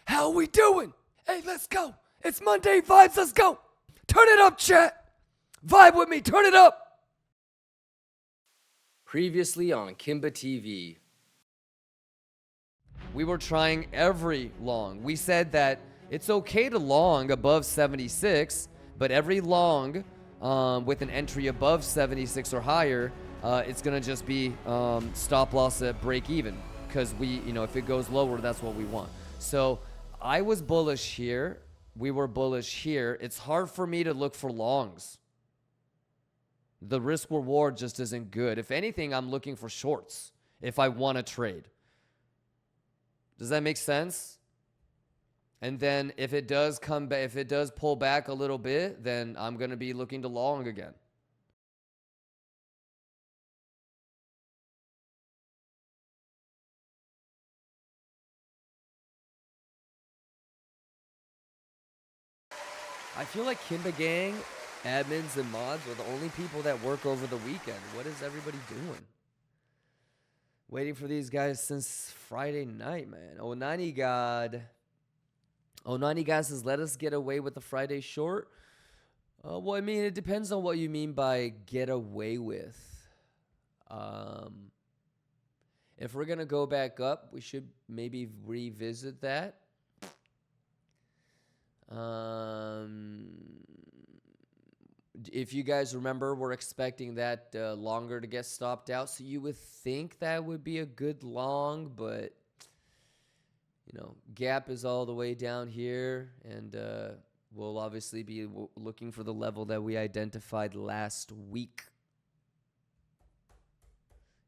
How we doing? Hey, let's go. It's Monday vibes. Let's go. Turn it up, chat. Vibe with me. Turn it up. Previously on Kimba TV. We were trying every long. We said that it's okay to long above 76, but every long with an entry above 76 or higher, it's going to just be stop loss at break even, because if it goes lower, that's what we want. So I was bullish here. We were bullish here. It's hard for me to look for longs. The risk reward just isn't good. If anything, I'm looking for shorts if I want to trade. Does that make sense? And then if it does come back, if it does pull back a little bit, then I'm going to be looking to long again. I feel like Kimba Gang, admins, and mods are the only people that work over the weekend. What is everybody doing? Waiting for these guys since Friday night, man. Oh, 90 God says, let us get away with the Friday short. Well, I mean, it depends on what you mean by get away with. If we're going to go back up, we should maybe revisit that. If you guys remember, we're expecting that longer to get stopped out. So you would think that would be a good long, but gap is all the way down here, and we'll obviously be looking for the level that we identified last week.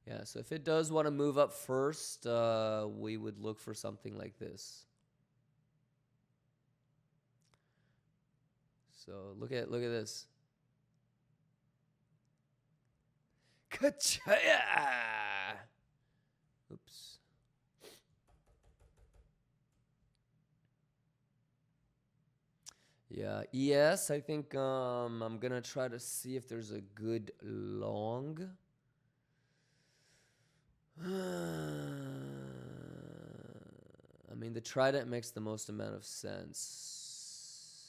Yeah, so if it does want to move up first, we would look for something like this. So look at this. Ka-cha! Oops. Yeah, ES, I think I'm going to try to see if there's a good long. I mean, the trident makes the most amount of sense.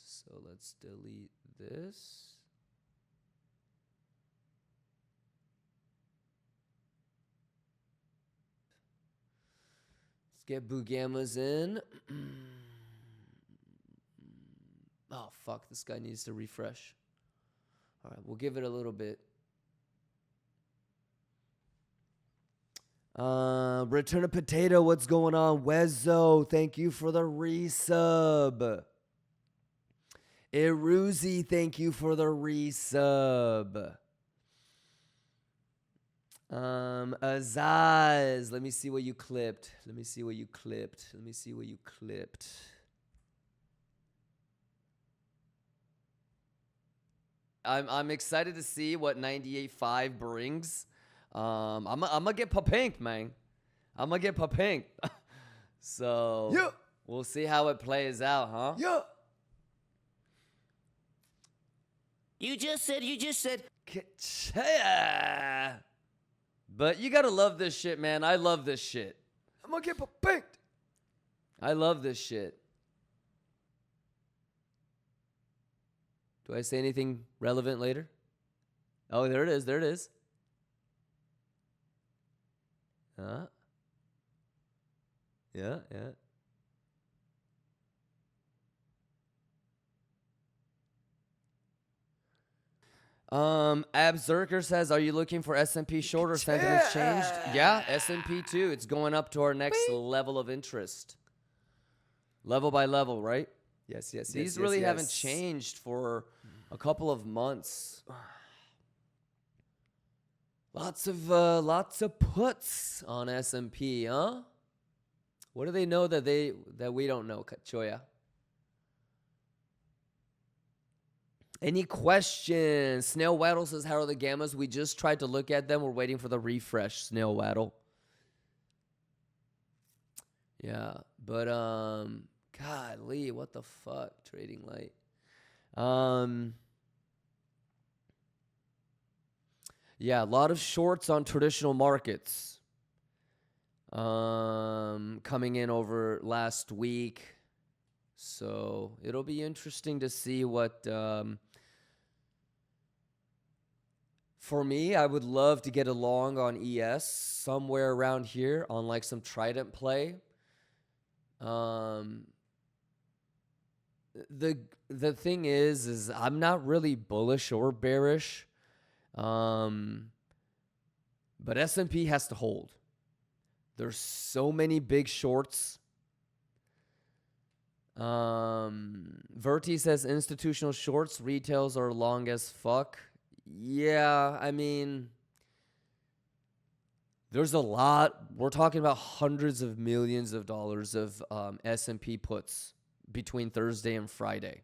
So let's delete this. Let's get Boogammas in. Oh, fuck. This guy needs to refresh. All right, we'll give it a little bit. Return a Potato, what's going on? Wezzo, thank you for the resub. Iruzi, thank you for the resub. Azaz, let me see what you clipped. I'm excited to see what 98.5 brings. I'm gonna get pa-pink, man. I'm gonna get pa-pink. So yeah. We'll see how it plays out, huh? Yeah. You just said. But you gotta love this shit, man. I love this shit. I'm gonna get pa-pink. I love this shit. Do I say anything relevant later? Oh, there it is. Yeah. Abzerker says, are you looking for S&P short or sentiments changed? Yeah, S&P too. It's going up to our next level of interest. Level by level, right? Yes. These really haven't changed for a couple of months. Lots of puts on S&P, huh? What do they know that we don't know, Choya? Any questions? Snail Waddle says, how are the gammas? We just tried to look at them. We're waiting for the refresh, Snail Waddle. Yeah, but golly, what the fuck? Trading light. Yeah, a lot of shorts on traditional markets. Coming in over last week. So it'll be interesting to see what. For me, I would love to get a long on ES somewhere around here on like some Trident play. The thing is I'm not really bullish or bearish. But S&P has to hold. There's so many big shorts. Verti says institutional shorts, retails are long as fuck. Yeah, I mean, there's a lot. We're talking about hundreds of millions of dollars of S&P puts between Thursday and Friday.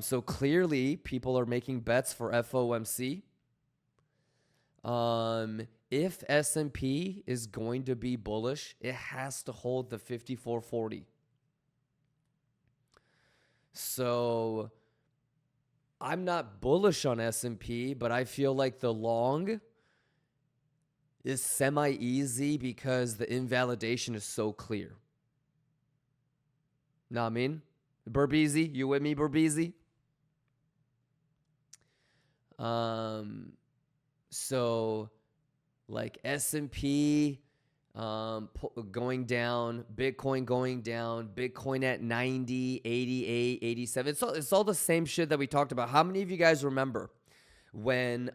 So clearly, people are making bets for FOMC. If S&P is going to be bullish, it has to hold the 5440. So I'm not bullish on S&P, but I feel like the long is semi-easy because the invalidation is so clear. Know what I mean? Burbeezy, you with me, Burbeezy? So like S&P going down, Bitcoin going down, Bitcoin at 90, 88, 87. It's all the same shit that we talked about. How many of you guys remember when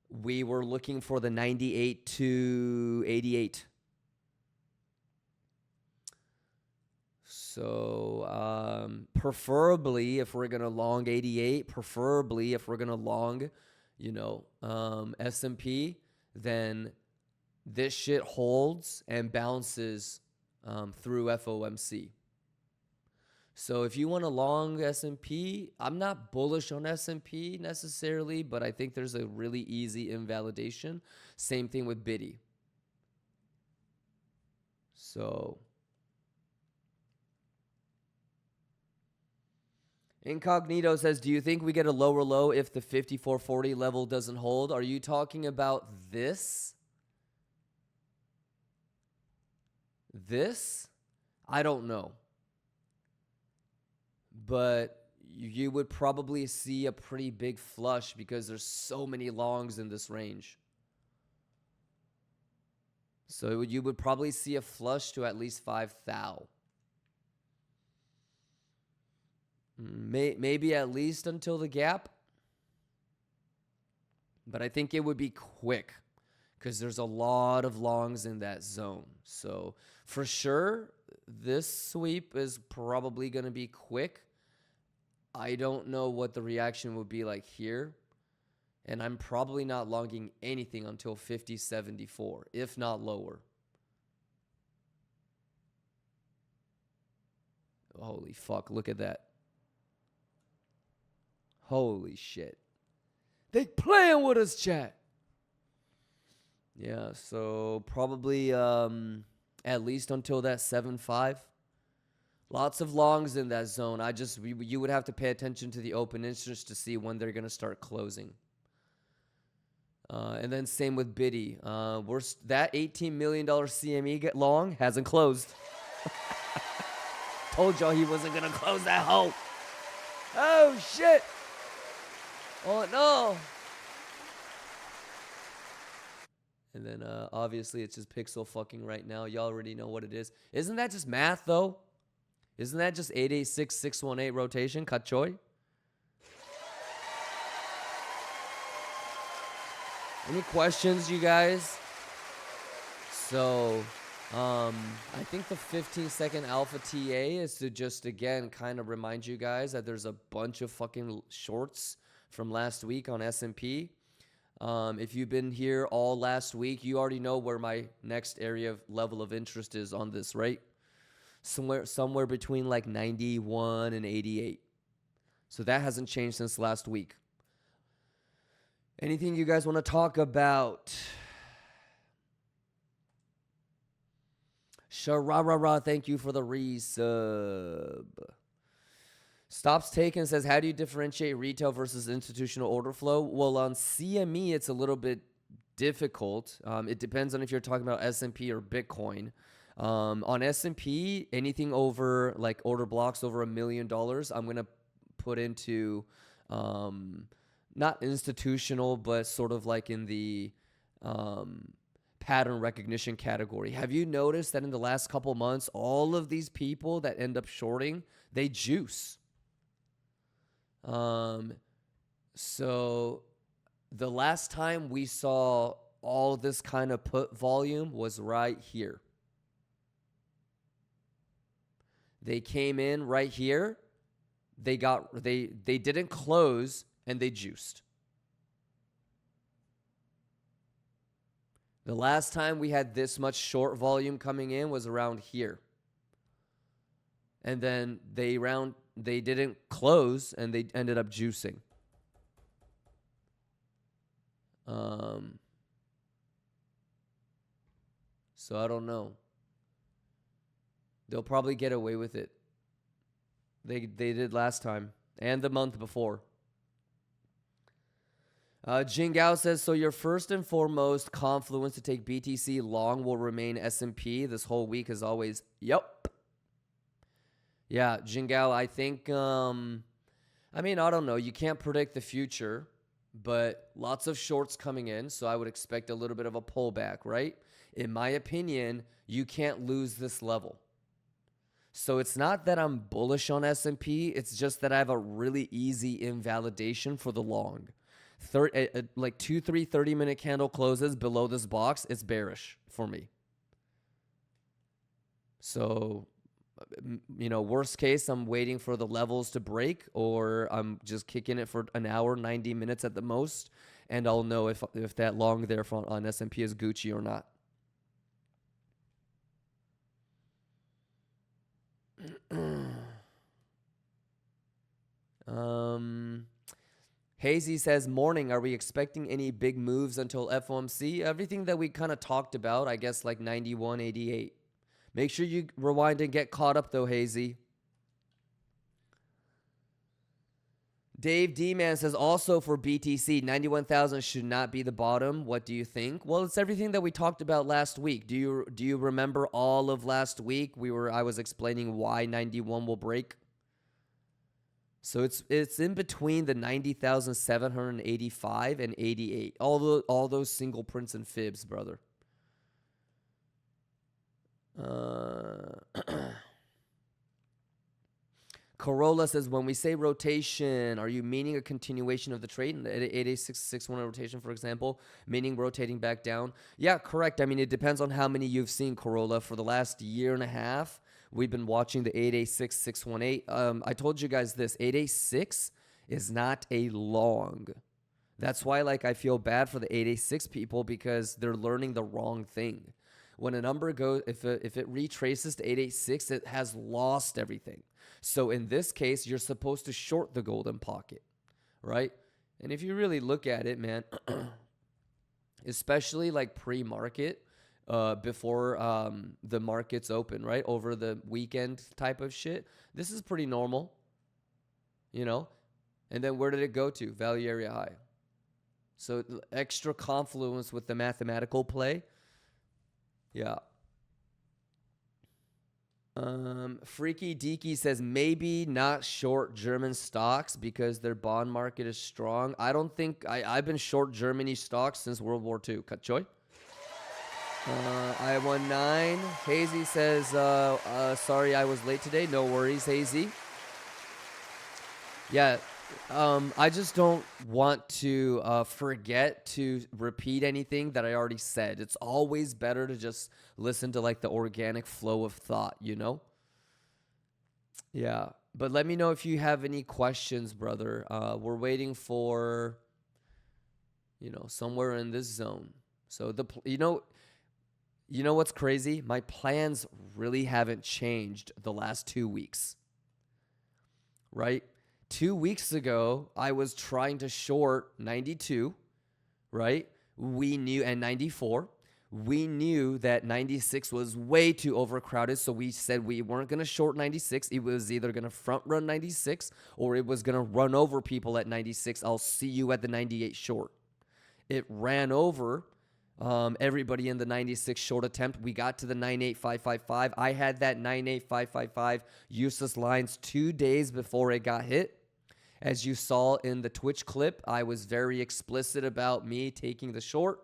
we were looking for the 98 to 88? So preferably if we're going to long 88, preferably if we're going to long, S&P, then this shit holds and bounces through FOMC. So if you want a long S&P, I'm not bullish on S&P necessarily, but I think there's a really easy invalidation. Same thing with Biddy. So Incognito says, do you think we get a lower low if the 5440 level doesn't hold? Are you talking about this? This? I don't know. But you would probably see a pretty big flush because there's so many longs in this range. So you would probably see a flush to at least 5,000. Maybe at least until the gap. But I think it would be quick because there's a lot of longs in that zone. So for sure, this sweep is probably going to be quick. I don't know what the reaction would be like here. And I'm probably not longing anything until 50.74, if not lower. Holy fuck, look at that. Holy shit. They playing with us, chat. Yeah, so probably at least until that 7.5. Lots of longs in that zone. You would have to pay attention to the open interest to see when they're going to start closing. And then same with Biddy. That $18 million CME long hasn't closed. Told y'all he wasn't going to close that hole. Oh, shit. Oh, no. And then obviously it's just pixel fucking right now. Y'all already know what it is. Isn't that just math, though? Isn't that just 886-618 rotation? Kat choy? Any questions, you guys? So, I think the 15-second alpha TA is to just, again, kind of remind you guys that there's a bunch of fucking shorts from last week on S&P. If you've been here all last week, you already know where my next area of level of interest is on this, right? Somewhere between like 91 and 88. So that hasn't changed since last week. Anything you guys want to talk about? Shararara, thank you for the resub. Stops Taken says, how do you differentiate retail versus institutional order flow? Well, on CME, it's a little bit difficult. It depends on if you're talking about S&P or Bitcoin. On S&P, anything over like order blocks over $1 million, I'm gonna put into not institutional, but sort of like in the pattern recognition category. Have you noticed that in the last couple months, all of these people that end up shorting, they juice? So the last time we saw all this kind of put volume was right here. They came in right here. They didn't close and they juiced. The last time we had this much short volume coming in was around here. And then they didn't close and they ended up juicing. So I don't know. They'll probably get away with it. They did last time and the month before. Jingao says, so your first and foremost confluence to take BTC long will remain S&P this whole week as always. Yep. Yeah, Jingao, I think, I mean, I don't know. You can't predict the future, but lots of shorts coming in, so I would expect a little bit of a pullback, right? In my opinion, you can't lose this level. So it's not that I'm bullish on S&P. It's just that I have a really easy invalidation for the long. Like 2-3 30-minute candle closes below this box, it's bearish for me. So, you know, worst case, I'm waiting for the levels to break, or I'm just kicking it for an hour, 90 minutes at the most, and I'll know if that long there on S&P is Gucci or not. Hazy says, morning, are we expecting any big moves until FOMC? Everything that we kind of talked about, I guess like 91, 88. Make sure you rewind and get caught up though, Hazy. Dave D-Man says, also for BTC, 91,000 should not be the bottom. What do you think? Well, it's everything that we talked about last week. Do you remember all of last week? I was explaining why 91 will break. So it's in between the 90,785 and 88. All those single prints and fibs, brother. Corolla says, when we say rotation, are you meaning a continuation of the trade? 88661 rotation, for example, meaning rotating back down? Yeah, correct. I mean, it depends on how many you've seen, Corolla. For the last year and a half, we've been watching the 886618. I told you guys this, 886 is not a long. That's why, like, I feel bad for the 886 people, because they're learning the wrong thing. When a number goes, if it retraces to 886, it has lost everything. So in this case, you're supposed to short the golden pocket, right? And if you really look at it, man, especially like pre-market, before the markets open, right? Over the weekend type of shit, this is pretty normal, you know? And then where did it go to? Value area high. So extra confluence with the mathematical play. Yeah. Freaky Deaky says, maybe not short German stocks because their bond market is strong. I don't think I've been short Germany stocks since World War II. Cut choy. I19. Hazy says, sorry I was late today. No worries, Hazy. Yeah. I just don't want to forget to repeat anything that I already said. It's always better to just listen to like the organic flow of thought, you know? Yeah. But let me know if you have any questions, brother. We're waiting for, you know, somewhere in this zone. So you know what's crazy? My plans really haven't changed the last 2 weeks. Right? 2 weeks ago, I was trying to short 92, right? We knew, and 94. We knew that 96 was way too overcrowded, so we said we weren't going to short 96. It was either going to front run 96 or it was going to run over people at 96. I'll see you at the 98 short. It ran over Everybody in the 96 short attempt, we got to the 98555. I had that 98555 useless lines 2 days before it got hit. As you saw in the Twitch clip, I was very explicit about me taking the short.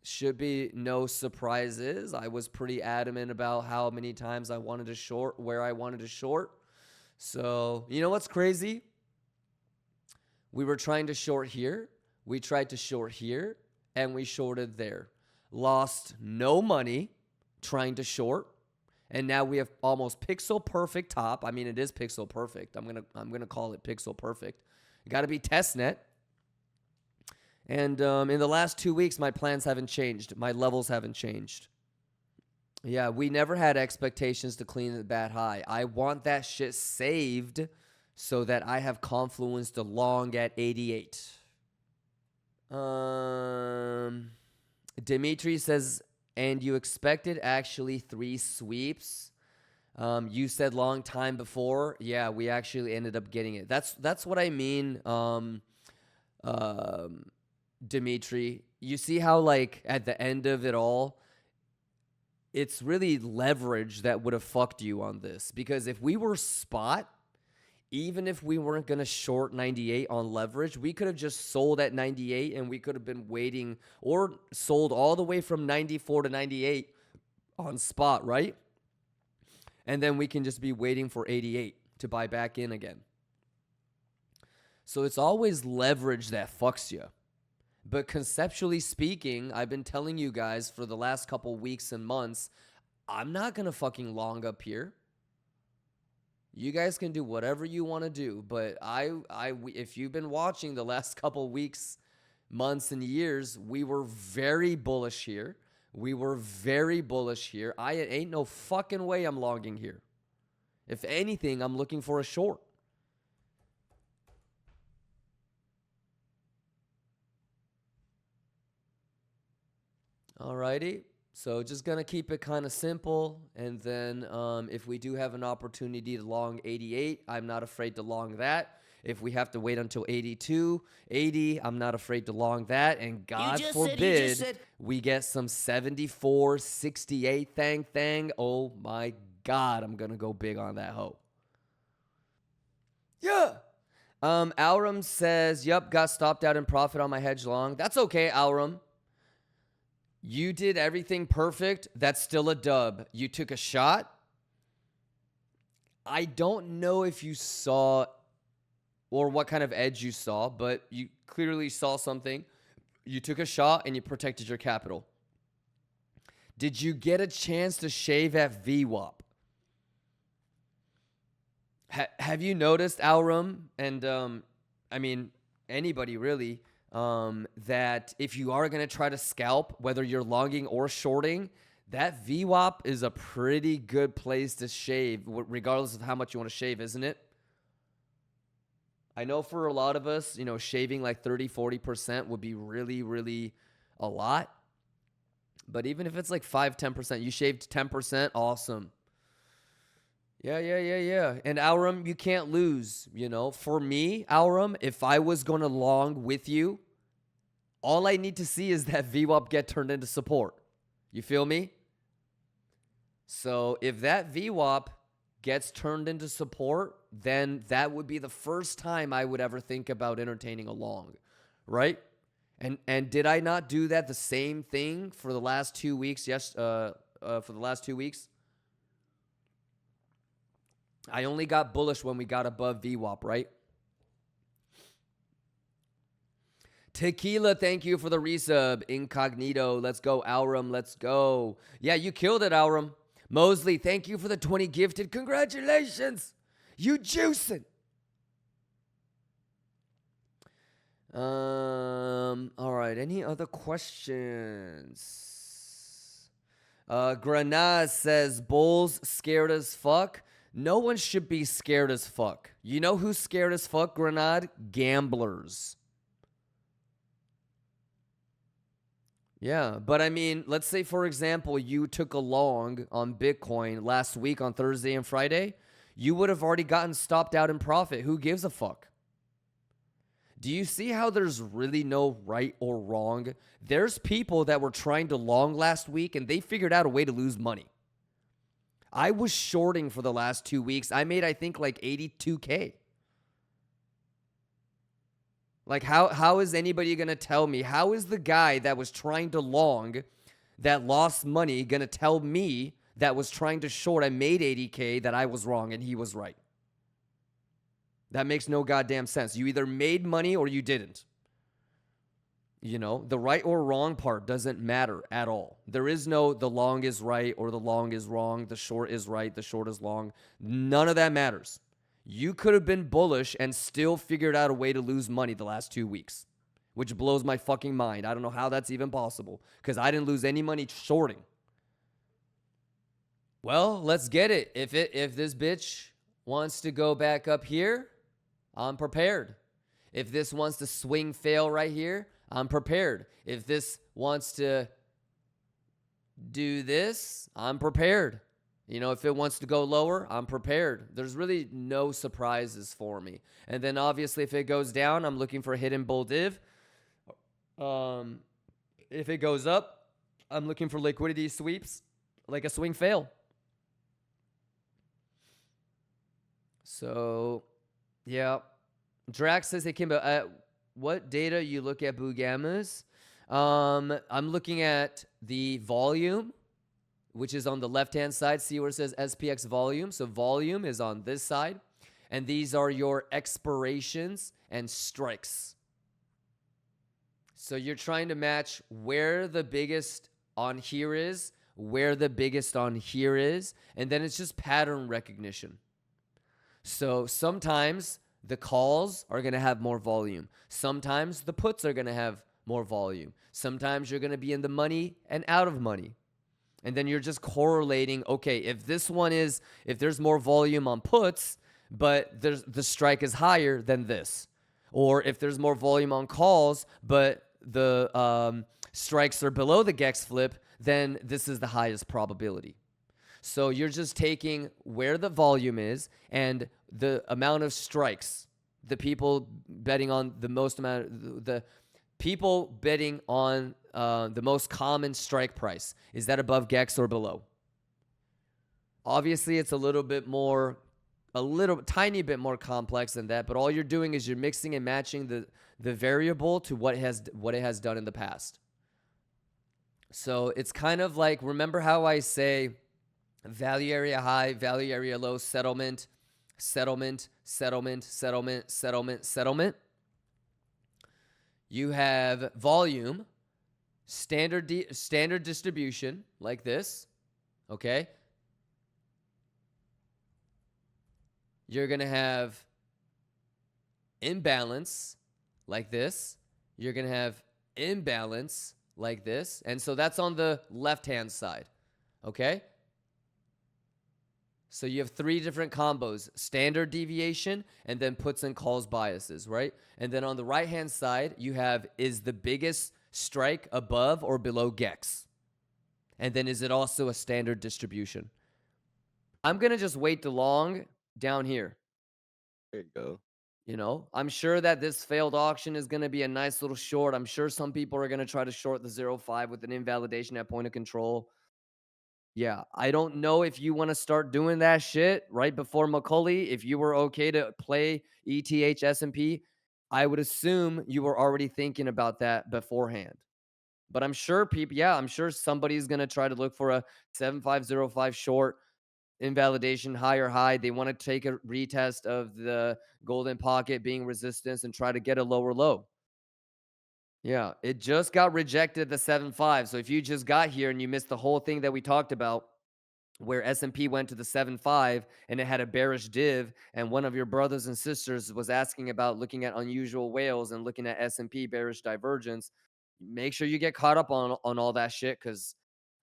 Should be no surprises. I was pretty adamant about how many times I wanted to short, where I wanted to short. So, you know what's crazy? We were trying to short here. We tried to short here. And we shorted there. Lost no money trying to short. And now we have almost pixel perfect top. I mean, it is pixel perfect. I'm gonna call it pixel perfect. It got to be testnet. And in the last 2 weeks, my plans haven't changed. My levels haven't changed. Yeah, we never had expectations to clean the bat high. I want that shit saved so that I have confluence to long at 88. Dimitri says, and you expected actually 3 sweeps. You said long time before. Yeah, we actually ended up getting it. That's what I mean. Dimitri, you see how like at the end of it all, it's really leverage that would have fucked you on this. Because if we were spot, even if we weren't going to short 98 on leverage, we could have just sold at 98 and we could have been waiting, or sold all the way from 94 to 98 on spot, right? And then we can just be waiting for 88 to buy back in again. So it's always leverage that fucks you. But conceptually speaking, I've been telling you guys for the last couple weeks and months, I'm not going to fucking long up here. You guys can do whatever you want to do, but if you've been watching the last couple weeks, months, and years, we were very bullish here. We were very bullish here. I ain't no fucking way I'm longing here. If anything, I'm looking for a short. Alrighty. So just going to keep it kind of simple. And then if we do have an opportunity to long 88, I'm not afraid to long that. If we have to wait until 82, 80, I'm not afraid to long that. And God forbid we get some 74, 68 thang. Oh my God, I'm going to go big on that hoe. Yeah. Aurum says, yep, got stopped out in profit on my hedge long. That's okay, Aurum. You did everything perfect. That's still a dub. You took a shot. I don't know if you saw or what kind of edge you saw, but you clearly saw something. You took a shot and you protected your capital. Did you get a chance to shave at VWAP? Have you noticed, Aurum, and I mean, anybody really, that if you are going to try to scalp, whether you're longing or shorting, that VWAP is a pretty good place to shave, regardless of how much you want to shave, isn't it? I know for a lot of us, you know, shaving like 30, 40% would be really, really a lot. But even if it's like 5, 10%, you shaved 10%, awesome. Yeah. And Aurum, you can't lose, you know. For me, Aurum, if I was going to long with you, all I need to see is that VWAP get turned into support. You feel me? So if that VWAP gets turned into support, then that would be the first time I would ever think about entertaining a long, right? And did I not do that the same thing for the last 2 weeks? Yes, for the last 2 weeks. I only got bullish when we got above VWAP, right? Tequila, thank you for the resub. Incognito, let's go. Aurum, let's go. Yeah, you killed it, Aurum. Mosley, thank you for the 20 gifted. Congratulations. You juicing. All right, any other questions? Granaz says, bulls scared as fuck. No one should be scared as fuck. You know who's scared as fuck, Granad? Gamblers. Yeah, but I mean, let's say, for example, you took a long on Bitcoin last week on Thursday and Friday. You would have already gotten stopped out in profit. Who gives a fuck? Do you see how there's really no right or wrong? There's people that were trying to long last week and they figured out a way to lose money. I was shorting for the last 2 weeks. I made, I think, like 82K. Like, how is anybody going to tell me? How is the guy that was trying to long that lost money going to tell me that was trying to short, I made 80K, that I was wrong and he was right? That makes no goddamn sense. You either made money or you didn't. You know, the right or wrong part doesn't matter at all. There is no the long is right or the long is wrong, the short is right, the short is long. None of that matters. You could have been bullish and still figured out a way to lose money the last 2 weeks, which blows my fucking mind. I don't know how that's even possible because I didn't lose any money shorting. Well, let's get it. If this bitch wants to go back up here, I'm prepared. If this wants to swing fail right here, I'm prepared. If this wants to do this, I'm prepared. You know, if it wants to go lower, I'm prepared. There's really no surprises for me. And then obviously if it goes down, I'm looking for a hidden bull div. If it goes up, I'm looking for liquidity sweeps, like a swing fail. So, yeah. Drax says, hey, Kimbo, what data you look at Boogamas? I'm looking at the volume, which is on the left-hand side. See where it says SPX volume? So volume is on this side. And these are your expirations and strikes. So you're trying to match where the biggest on here is, where the biggest on here is, and then it's just pattern recognition. So sometimes the calls are going to have more volume. Sometimes the puts are going to have more volume. Sometimes you're going to be in the money and out of money. And then you're just correlating, okay, if this one is, if there's more volume on puts, but the strike is higher than this. Or if there's more volume on calls, but the strikes are below the GEX flip, then this is the highest probability. So you're just taking where the volume is and the amount of strikes, the people betting on the most amount, the people betting on the most common strike price. Is that above GEX or below? Obviously, it's a tiny bit more complex than that, but all you're doing is you're mixing and matching the variable to what it has done in the past. So it's kind of like, remember how I say value area high, value area low, settlement, settlement, settlement, settlement, settlement, settlement. You have volume, standard distribution like this, okay? You're going to have imbalance like this. You're going to have imbalance like this. And so that's on the left-hand side, okay? So you have 3 different combos, standard deviation, and then puts and calls biases, right? And then on the right-hand side, you have, is the biggest strike above or below GEX? And then is it also a standard distribution? I'm going to just wait the long down here. There you go. You know, I'm sure that this failed auction is going to be a nice little short. I'm sure some people are going to try to short the 0.5 with an invalidation at point of control. Yeah, I don't know if you want to start doing that shit right before Macaulay. If you were okay to play ETH S&P, I would assume you were already thinking about that beforehand. But I'm sure people, yeah, I'm sure somebody's going to try to look for a 7505 short invalidation, higher high. They want to take a retest of the golden pocket being resistance and try to get a lower low. Yeah, it just got rejected the 7.5. So if you just got here and you missed the whole thing that we talked about, where S&P went to the 7.5 and it had a bearish div, and one of your brothers and sisters was asking about looking at unusual whales and looking at S&P bearish divergence, make sure you get caught up on all that shit, because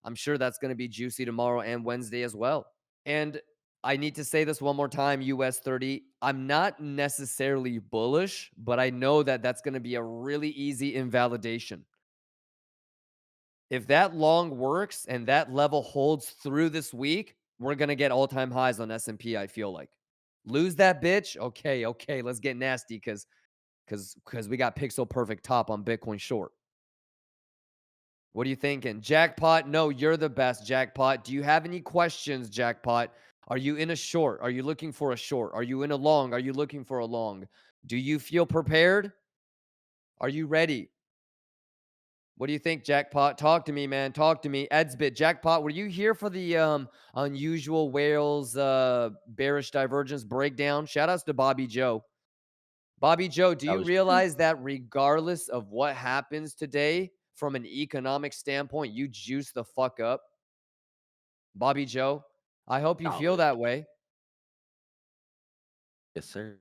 I'm sure that's going to be juicy tomorrow and Wednesday as well. And I need to say this one more time, US 30. I'm not necessarily bullish, but I know that that's going to be a really easy invalidation. If that long works and that level holds through this week, we're going to get all-time highs on S&P, I feel like. Lose that bitch? Okay, let's get nasty, because because we got pixel perfect top on Bitcoin short. What are you thinking? Jackpot? No, you're the best, Jackpot. Do you have any questions, Jackpot? Are you in a short? Are you looking for a short? Are you in a long? Are you looking for a long? Do you feel prepared? Are you ready? What do you think, Jackpot? Talk to me, man. Talk to me. Edsbit, Jackpot, were you here for the unusual whales bearish divergence breakdown? Shout outs to Bobby Joe. Bobby Joe, do That you was true. realize that regardless of what happens today, from an economic standpoint, you juice the fuck up? Bobby Joe, I hope you feel Knowledge. that way. Yes, sir.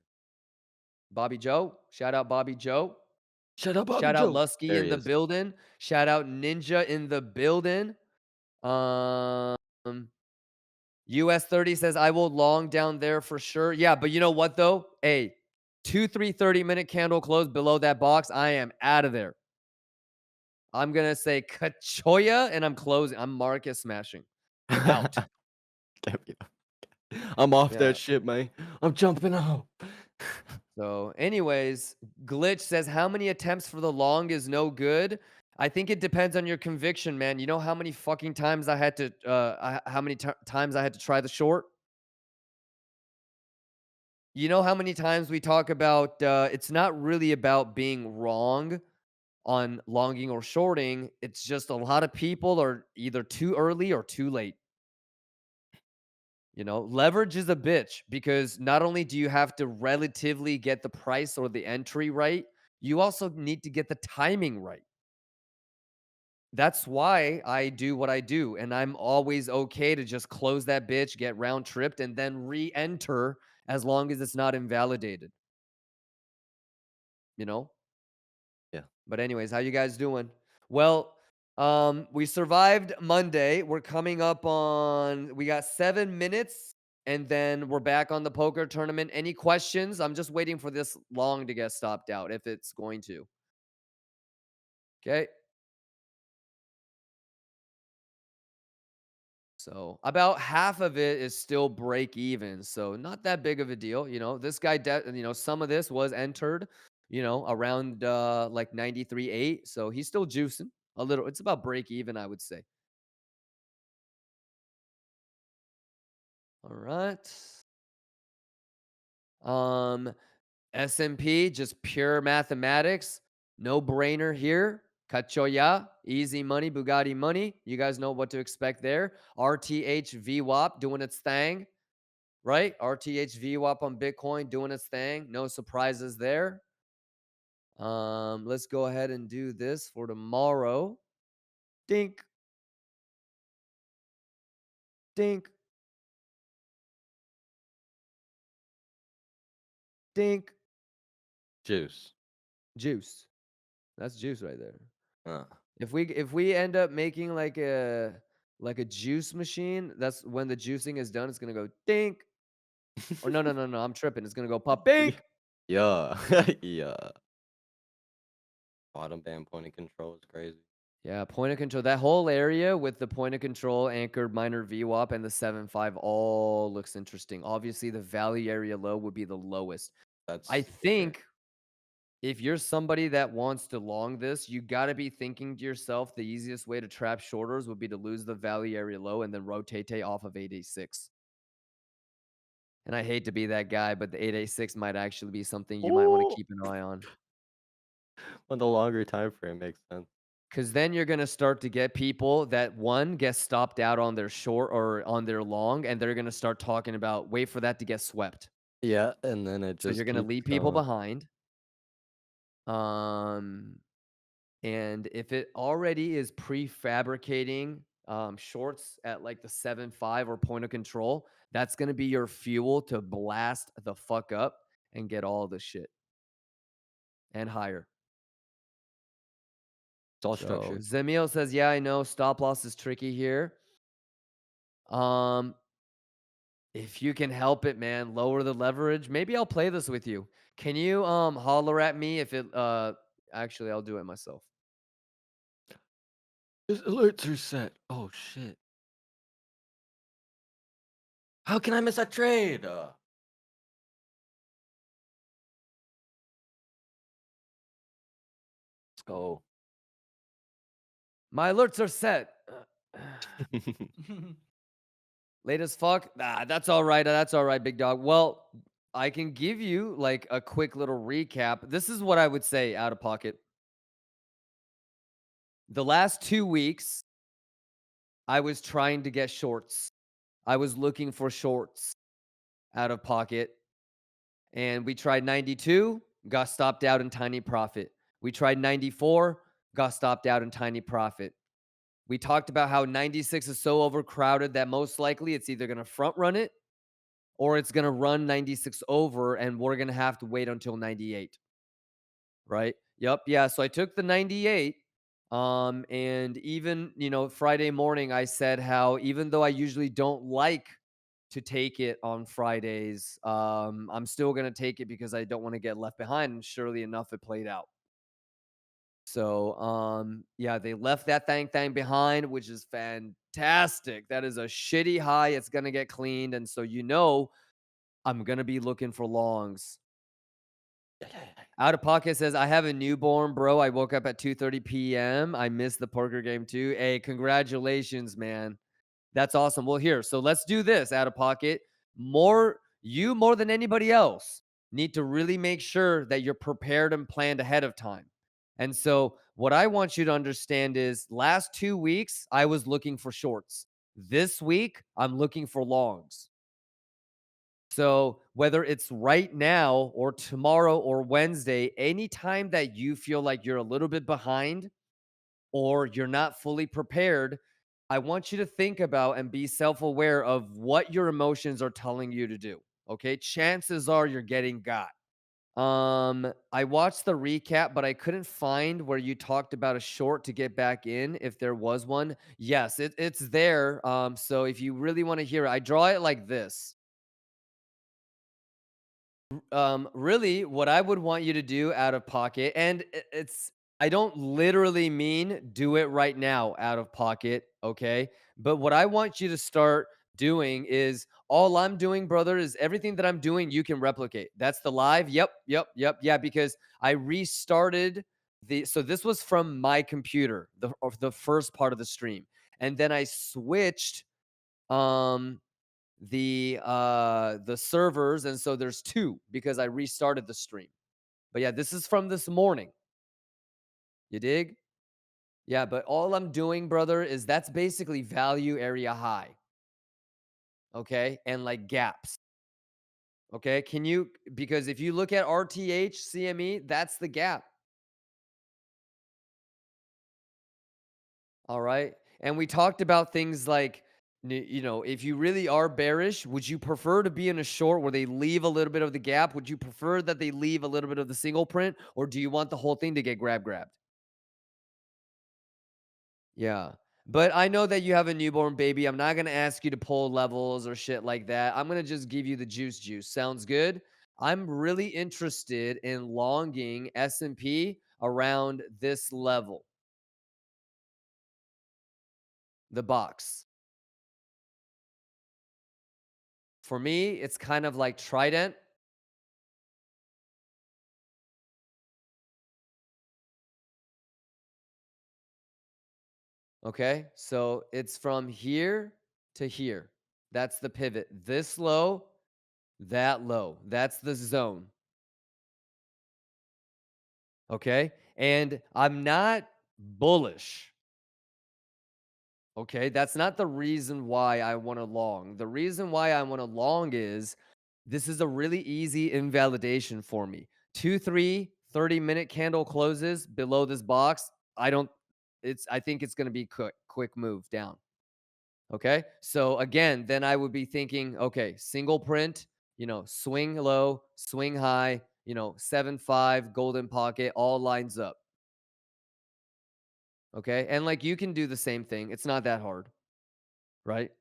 Bobby Joe, shout out Bobby Joe. Shut up, Bobby Shout out Joe. Lusky There in he the is. building. Shout out Ninja in the building. Um, US 30 says, I will long down there for sure. Yeah, but you know what though? Hey, 3 30-minute candle close below that box. I am out of there. I'm gonna say Kachoya and I'm closing. I'm market smashing. Out. Damn you. I'm off Yeah. that shit, man. I'm jumping out. So, anyways, Glitch says, how many attempts for the long is no good? I think it depends on your conviction, man. You know how many fucking times I had to, how many times I had to try the short? You know how many times we talk about it's not really about being wrong on longing or shorting. It's just a lot of people are either too early or too late. You know, leverage is a bitch because not only do you have to relatively get the price or the entry right, you also need to get the timing right. That's why I do what I do. And I'm always okay to just close that bitch, get round tripped, and then re enter as long as it's not invalidated, you know? Yeah. But anyways, how you guys doing? Well, we survived Monday. We're coming up on we got 7 minutes and then we're back on the poker tournament. Any questions? I'm just waiting for this long to get stopped out if it's going to. Okay. So about half of it is still break even. So not that big of a deal. You know, this guy, some of this was entered, around like 93.8. So he's still juicing a little. It's about break even, I would say. All right. Um, S&P, just pure mathematics. No brainer here. Cachoya, easy money, Bugatti money. You guys know what to expect there. RTH VWAP doing its thing, right? RTH VWAP on Bitcoin doing its thing. No surprises there. Let's go ahead and do this for tomorrow. Dink, dink, dink. Juice. Juice. That's juice right there. Uh. If we end up making like a juice machine, that's when the juicing is done, it's gonna go dink. Or no, no, no, no, I'm tripping. It's gonna go pop bink. Yeah. Yeah. Bottom band point of control is crazy. Yeah, point of control. That whole area with the point of control, anchored minor VWAP, and the 7.5 all looks interesting. Obviously, the value area low would be the lowest. I That's scary. think if you're somebody that wants to long this, you got to be thinking to yourself the easiest way to trap shorters would be to lose the value area low and then rotate off of 886. And I hate to be that guy, but the 886 might actually be something you might want to Ooh. keep an eye on. On the longer time frame makes sense. Because then you're going to start to get people that, one, get stopped out on their short or on their long, and they're going to start talking about wait for that to get swept. Yeah, and then it So you're just going to keeps leave people going. behind. Um, And if it already is prefabricating shorts at like the 7.5 or point of control, that's going to be your fuel to blast the fuck up and get all the shit and higher. It's all So structured. Zamil says, yeah, I know stop loss is tricky here. Um, if you can help it, man, lower the leverage. Maybe I'll play this with you. Can you holler at me if it actually I'll do it myself. His alerts are set. Oh shit. How can I miss a trade? go. My alerts are set. Late as fuck? Nah, that's all right. That's all right, big dog. Well, I can give you like a quick little recap. This is what I would say out of pocket. The last 2 weeks, I was trying to get shorts. I was looking for shorts out of pocket. And we tried 92, got stopped out in tiny profit. We tried 94, got stopped out in tiny profit. We talked about how 96 is so overcrowded that most likely it's either going to front run it or it's going to run 96 over and we're going to have to wait until 98. Right? Yep. Yeah. So I took the 98. And even, Friday morning, I said how even though I usually don't like to take it on Fridays, I'm still going to take it because I don't want to get left behind. And surely enough, it played out. So, yeah, they left that thing behind, which is fantastic. That is a shitty high. It's going to get cleaned. And so, I'm going to be looking for longs. Out of pocket says, I have a newborn, bro. I woke up at 2:30 p.m. I missed the poker game too. Hey, congratulations, man. That's awesome. Well, here, so let's do this out of pocket. More than anybody else need to really make sure that you're prepared and planned ahead of time. And so, what I want you to understand is last 2 weeks, I was looking for shorts. This week, I'm looking for longs. So, whether it's right now or tomorrow or Wednesday, anytime that you feel like you're a little bit behind or you're not fully prepared, I want you to think about and be self aware of what your emotions are telling you to do. Okay. Chances are you're getting got. I watched the recap, but I couldn't find where you talked about a short to get back in if there was one. Yes, it's there. So if you really want to hear it, I draw it like this. Really, what I would want you to do out of pocket, and I don't literally mean do it right now out of pocket, okay? But what I want you to start doing is all I'm doing, brother, is everything that I'm doing, you can replicate. That's the live. Yep, yep, yep. Yeah, because I restarted so this was from my computer, the first part of the stream. And then I switched um the servers, and so there's two because I restarted the stream. But yeah, this is from this morning. You dig? Yeah, but all I'm doing, brother, is that's basically value area high. Okay? And like gaps. Okay? Because if you look at RTH CME, that's the gap. All right. And we talked about things like, if you really are bearish, would you prefer to be in a short where they leave a little bit of the gap? Would you prefer that they leave a little bit of the single print, or do you want the whole thing to get grabbed? Yeah. But I know that you have a newborn baby. I'm not going to ask you to pull levels or shit like that. I'm going to just give you the juice. Sounds good? I'm really interested in longing S&P around this level, the box. For me, it's kind of like Trident. Okay. So it's from here to here. That's the pivot. This low, that low. That's the zone. Okay. And I'm not bullish. Okay. That's not the reason why I want to long. The reason why I want to long is this is a really easy invalidation for me. 2, 3, 30-minute candle closes below this box. I think it's going to be quick move down. Okay. So again, then I would be thinking, okay, single print, swing low, swing high, 7-5, golden pocket, all lines up. Okay. And like you can do the same thing. It's not that hard. Right.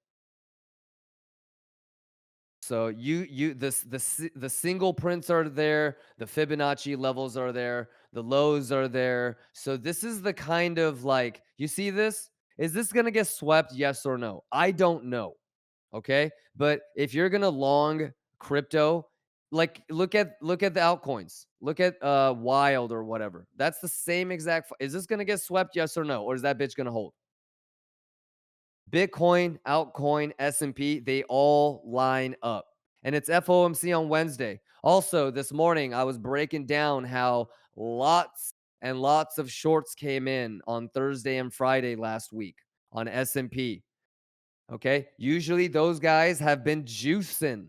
So the single prints are there, the Fibonacci levels are there, the lows are there. So this is the kind of like, you see this? Is this gonna get swept? Yes or no? I don't know. Okay. But if you're going to long crypto, Like look at the altcoins. Look at Wild or whatever. That's the same exact. Is this gonna get swept? Yes or no? Or is that bitch gonna hold? Bitcoin, altcoin, S&P, they all line up. And it's FOMC on Wednesday. Also, this morning I was breaking down how lots and lots of shorts came in on Thursday and Friday last week on S&P. Okay? Usually those guys have been juicing.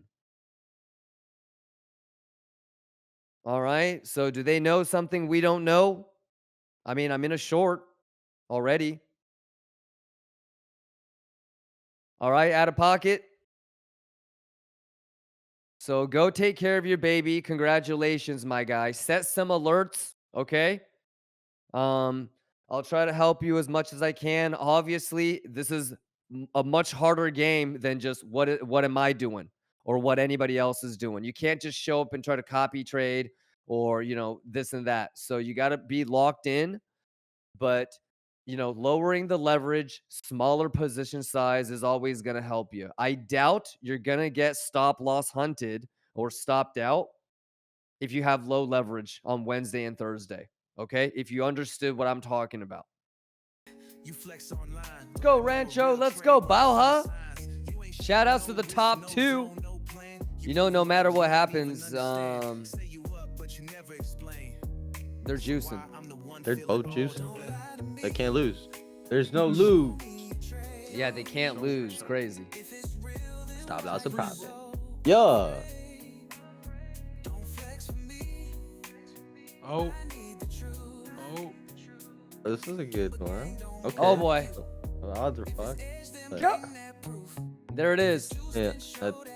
All right? So do they know something we don't know? I mean, I'm in a short already. All right, out of pocket. So go take care of your baby. Congratulations, my guy. Set some alerts, okay? Um, I'll try to help you as much as I can. Obviously, this is a much harder game than just what am I doing or what anybody else is doing. You can't just show up and try to copy trade or, this and that. So you got to be locked in, but lowering the leverage, smaller position size is always going to help you. I doubt you're going to get stop loss hunted or stopped out if you have low leverage on Wednesday and Thursday. Okay? If you understood what I'm talking about. Let's go, Rancho. Let's go, Bauha. Shout outs to the top 2. No matter what happens, they're juicing. They're both juicing. They can't lose. There's no lose. Yeah, they can't lose. Crazy. Stop loss of profit. Yeah. Oh. This is a good one. Okay. Oh boy. The odds are fucked. Go. There it is. Yeah,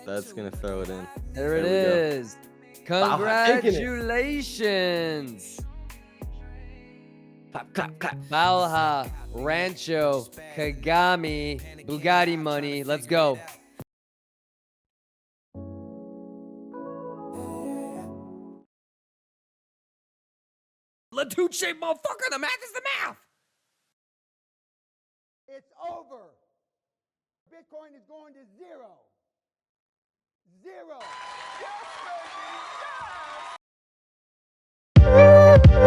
that's gonna throw it in. There it is. Congratulations. Clap, clap, clap. Balha, Rancho, Kagami, Bugatti money. Let's go. Latuche, motherfucker. The math is the math. It's over. Bitcoin is going to zero. Zero. Yes, baby. Yes.